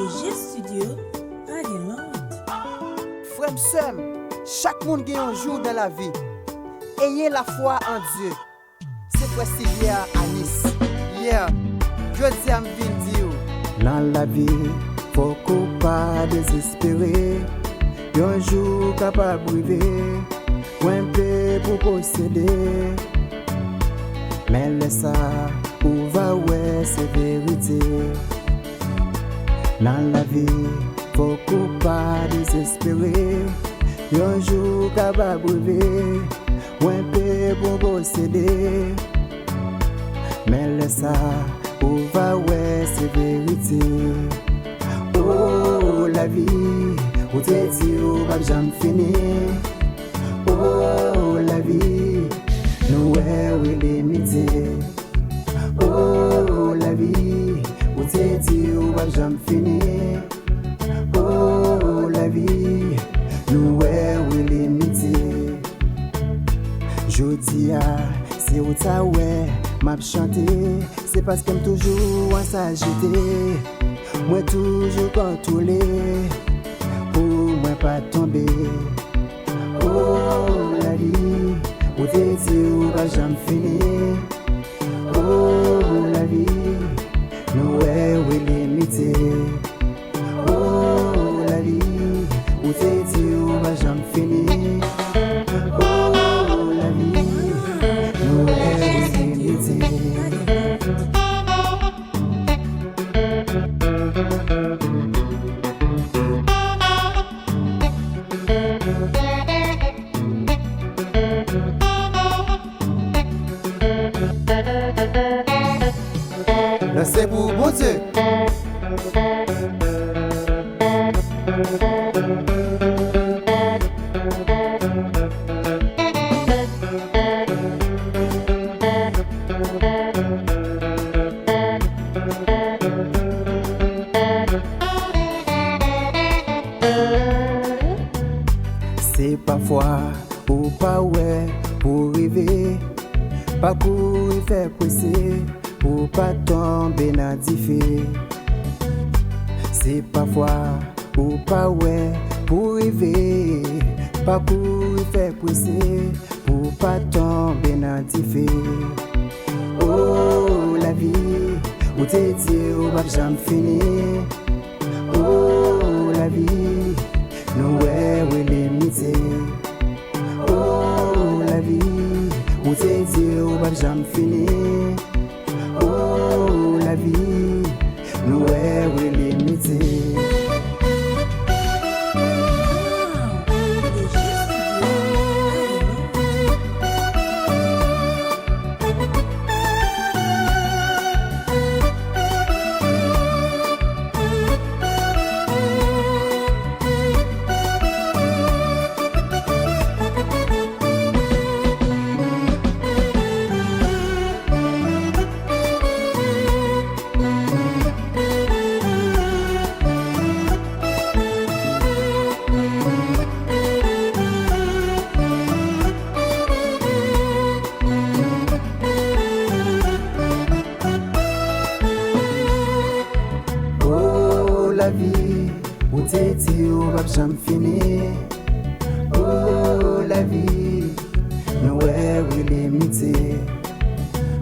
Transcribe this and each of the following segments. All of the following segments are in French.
Léger Studio, Maryland. Frère Sem, chaque monde a un jour dans la vie. Ayez la foi en Dieu. C'est quoi hier à Nice? Hier, je dis à dire. Dans la vie, faut qu'on pas désespérer. Un jour capable de briver, un peu pour posséder. Mais laisse ça, où va ouais, c'est vérité. Dans la vie, faut qu'on pas désespérer. Un jour capable de briver, un peu pour posséder. Mais laisse ça, où va ouais, c'est vérité. Oh, la vie, où t'es dit, où va jamais finir. Oh, la vie, nous est limité. Oh, la vie, où t'es dit, où va jamais finir. Oh, la vie, nous est limité. Je dis, si où t'as ouais, m'a chanté, c'est parce qu'elle toujours en s'agiter. Moi toujours contrôlé, pour moi pas tomber. Oh la vie, où t'es dit où va jamais finir. Oh la vie, nous est limité. Oh la vie, où t'es dit où va jamais finir. Oh la vie, nous est limité. C'est pour bon Dieu. C'est parfois ou pas ouais pour rêver, pas courir faire presser pour pas tomber dans diffé. C'est parfois ou pas ouais pour rêver, pas courir faire presser pour pas tomber dans diffé. Oh la vie, où t'es dit où va jamais finir. Oh la vie, nous est limité. Oh la vie, où t'es dit où va jamais finir. Oh la vie, nous est limité. La vie, où t'es dit où va jamais finir. Oh la vie, nous est limité.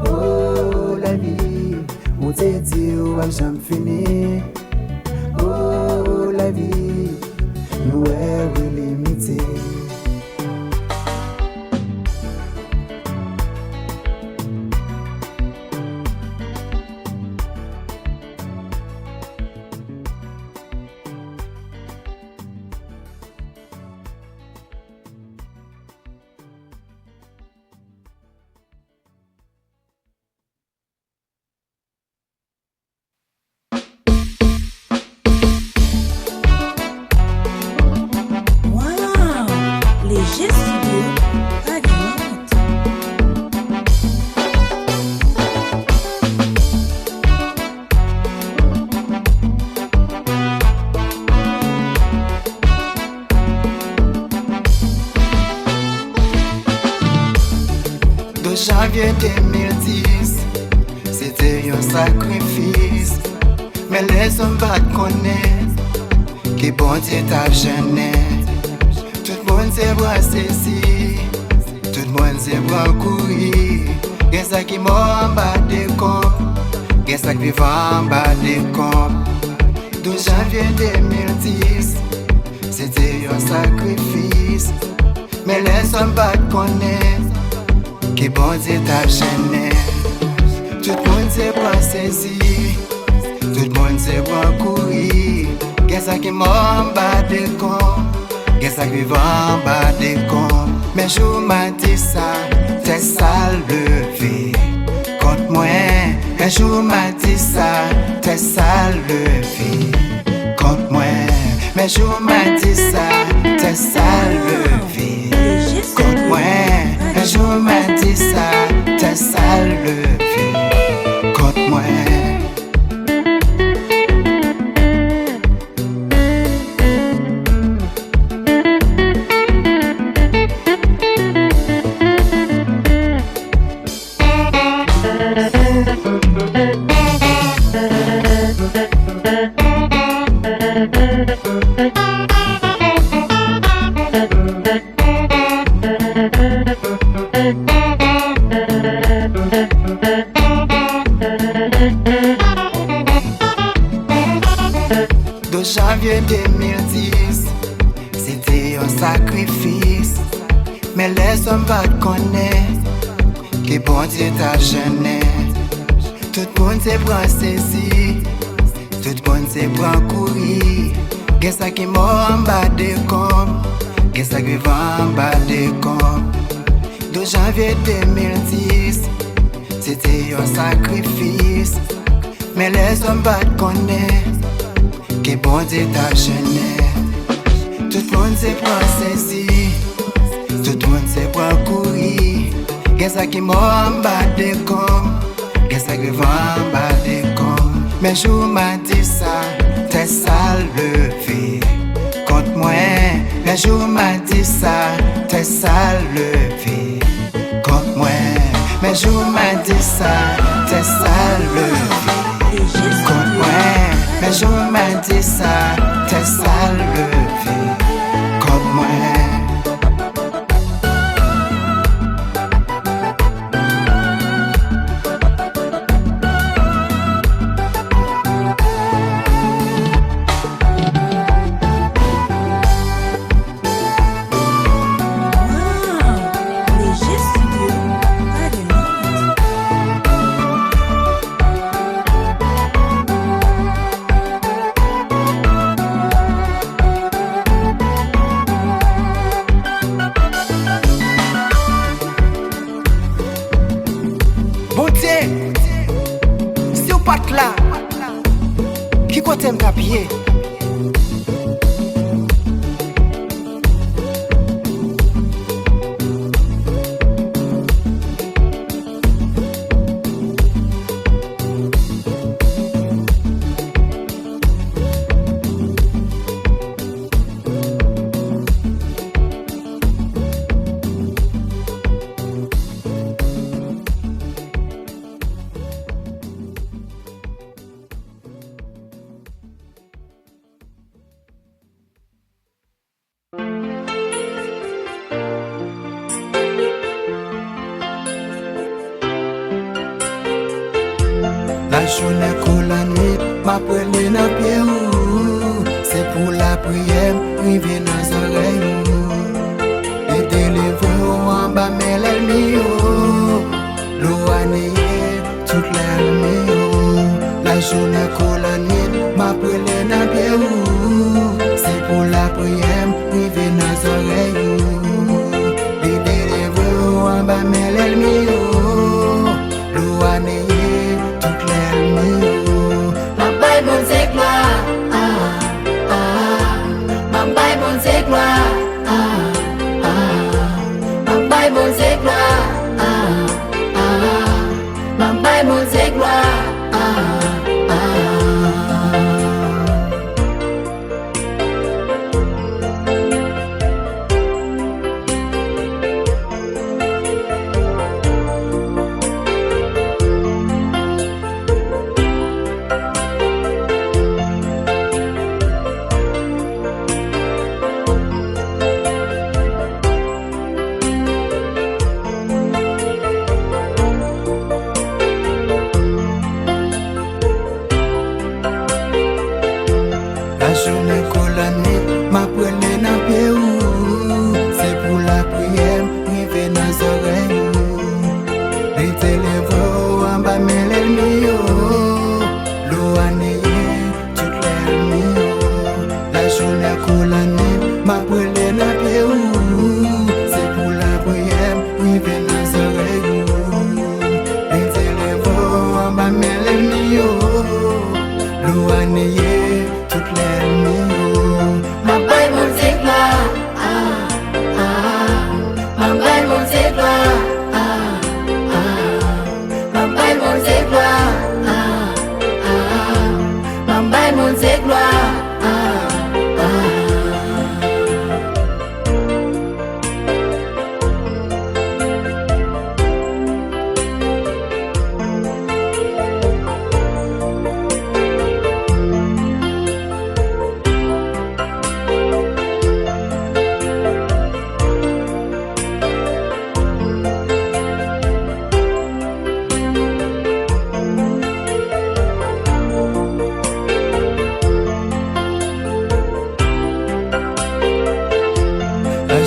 Oh la vie, où t'es dit où va jamais finir. Oh la vie, nous est limité. Léger Studio, Maryland. De janvier 2010, c'était un sacrifice. Mais les hommes pas connaître qui bon Dieu t'a gêné. Tout le monde s'est bras saisi, tout le monde s'est bras courir. Qu'est-ce ça qui m'a en bas des comptes, qu'est-ce ça qui vit en bas des comptes. 12 janvier 2010, c'était un sacrifice. Mais les hommes pas connaître qui bon Dieu t'a gêné. Tout le monde s'est bras saisi, tout le monde s'est bras courir. Qu'est-ce ça qui m'a en bas des comptes, qu'est-ce ça qui vit en bas des comptes. Mais je m'a dit ça, t'es sale levé contre moi. Mais je m'a dit ça, t'es sale levé contre moi. Mais je m'a dit ça, t'es sale levé contre moi. Mais je m'a dit ça, t'es sale levé contre moi. De janvier 2010, c'était un sacrifice. Mais les hommes pas connaître qui bon Dieu t'a gêné. Tout le monde s'est bras saisi, tout le monde s'est bras courir. Qu'est-ce ça qui m'a en bas des comptes, qu'est-ce ça qui va en bas des comptes. De janvier 2010, c'était un sacrifice. Mais les hommes pas connaître qui bon Dieu t'a gêné. Tout le monde s'est bras saisi, tout le monde s'est bras courir. Qu'est-ce ça qui m'a en bas des comptes, qu'est-ce ça qui va en bas des comptes. Mais je m'a dit ça, t'es sale levé contre moi. Mais je m'a dit ça, t'es sale levé contre moi. Mais je m'a dit ça, t'es sale levé contre moi. Mais je m'a dit ça, t'es sale levé contre moi. Si ou pas là, qui côté m'ta pied? La journée que la nuit, ma prélé dans pied ou. C'est pour la prière, privé dans les oreilles. Et délivrer en bas, mais l'ennemi. L'eau a nié, toute l'ennemi. La journée que la nuit, ma prélé dans pied ou. C'est pour la prière, privé dans les oreilles. Et délivrer en bas, mais l'ennemi. L'eau a nié. Mon c'est gloire, ma Bible c'est gloire, ma Bible c'est gloire, ma Bible c'est gloire. ma brûlé dans pied ou. C'est pour la prière, oui, venez dans oreilles ou. Les téléphons en bas, mais les mieux. Louaneye, toutes les mieux. Ma baille mon gloire. Ma baille mon gloire. Ma baille mon gloire. Ma baille mon gloire.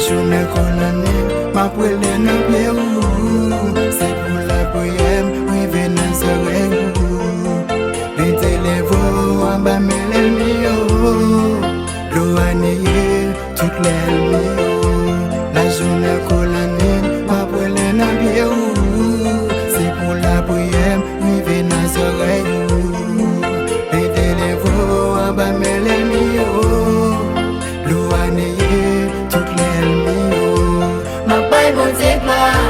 Journée colonne, ma brûlé dans pied ou. C'est pour la prière, oui, venez dans oreilles ou. Les téléphons en bas, mais les mieux. Louaneye, toutes les mieux. La journée colonne, ma brûlé dans pied ou. C'est pour la prière, oui, venez dans oreilles ou. Les téléphons en bas, mais les mieux. Louaneye, toutes les mieux. Ma baille mon gloire.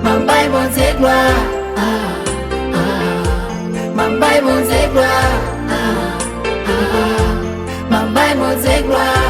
Ma baille mon gloire. Ma baille mon gloire. Ma baille mon gloire.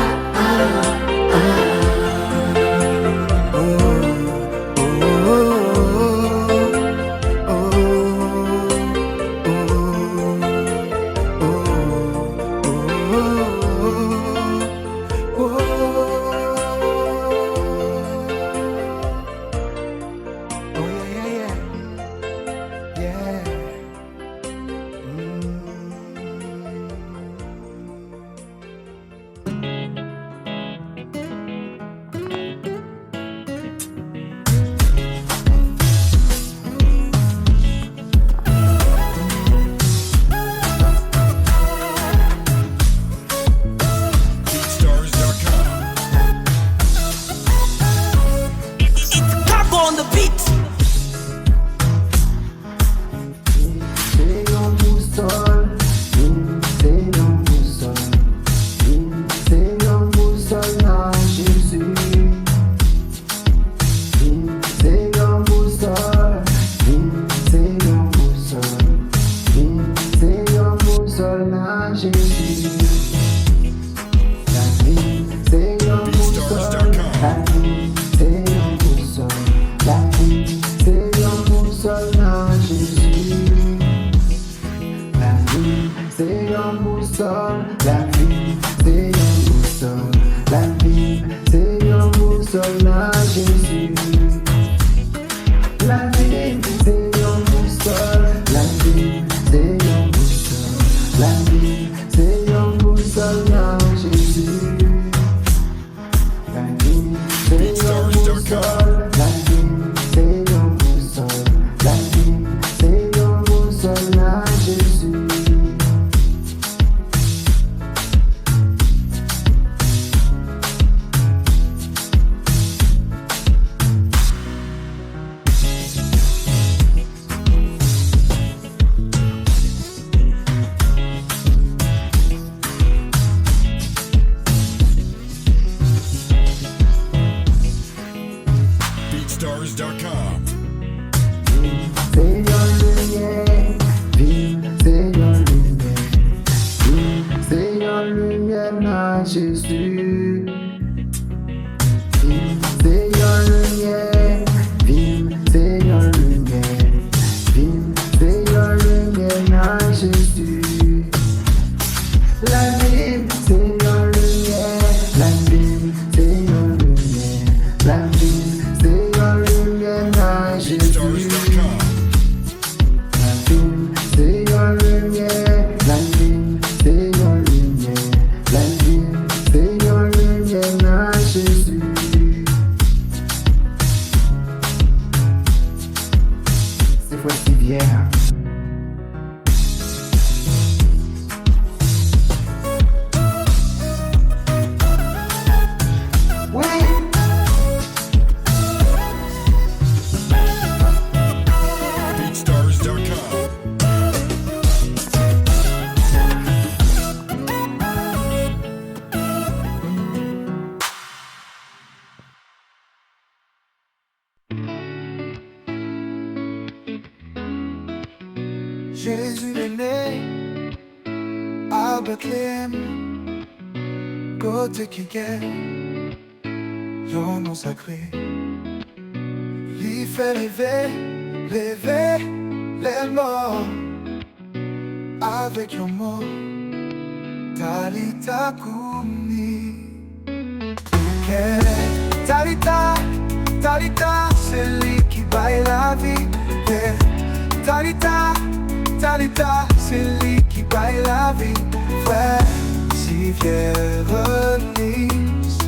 Jésus est né à Bethléem, côté qui gagne, yon nom sacré. Il fait lever les morts avec un mot, Talita Koumi. Talita, Talita, c'est lui qui baille la vie. Talita, Talita, c'est lui qui baille la vie. Frère, si viens Venise.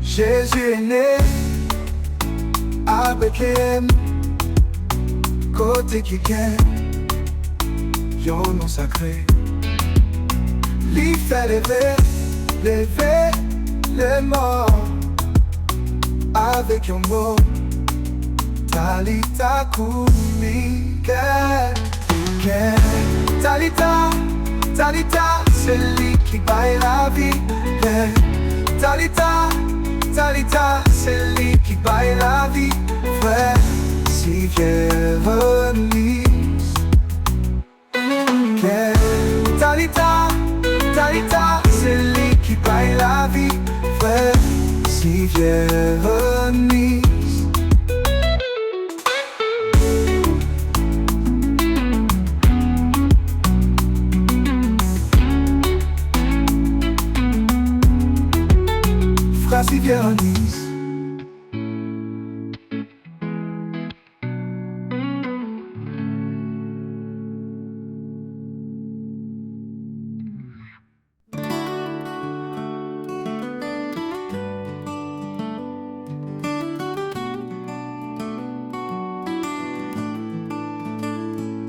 Jésus est né à Bethléem, côté qui gagne, yon nom sacré. Lui fait lever les morts avec un mot, Talita Koumi. Talita, Talita, c'est lui qui baille la vie. Talita, Talita, c'est lui qui baille la vie. Frère, si viens Venise. Talita, Talita, c'est lui qui baille la vie. Frère, si viens Venise. Frère, si viens Venise.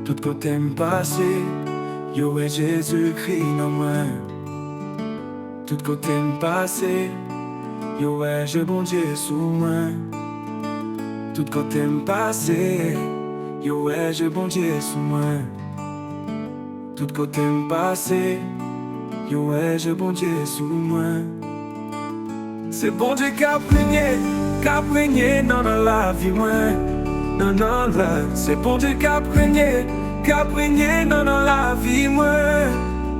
Tout côté m'passé, yo et Jésus-Christ non moins. Tout côté m'passé, yo ouais, je bon Dieu sous moi. Tout côté m'passé, yo ouais, je bon Dieu sous moi. Tout côté m'passé, yo ouais, je bon Dieu sous moi. C'est bon Dieu qui a prégné dans la vie moi. Non, non, là, c'est bon Dieu qui a prégné dans la vie moi.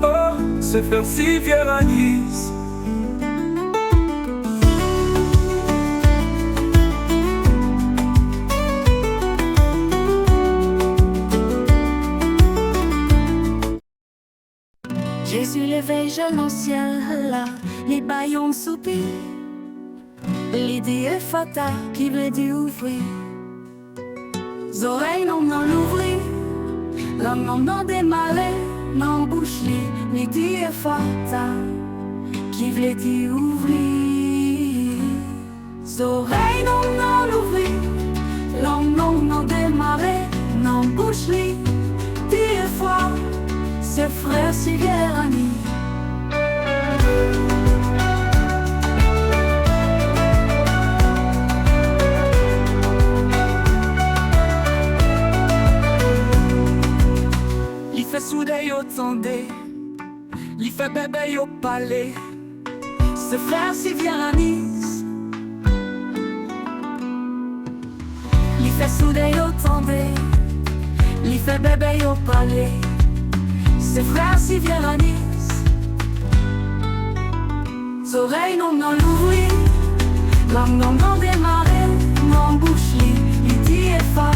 Oh, c'est faire si vieux à Nice. Jésus levé jeune au ciel là, les baillons soupir. L'idée est fatale qui veut dire ouvrir. Oreilles non l'ouvrir, l'homme non démarrer, non bouche l'idée est fatale qui veut dire ouvrir. Oreilles non l'ouvrir, l'homme non démarrer, non bouche l'idée est fatale. C'est frère Sigerani. Li fait soudé yo tendé, li fait bébé yo palais. C'est frère Sigerani. Li fait soudé yo tendé, li fait bébé yo palais. C'est frère si viens à Nice. Oreilles non l'ouvrir, l'âme non démarrer, non bouche li dit est fa.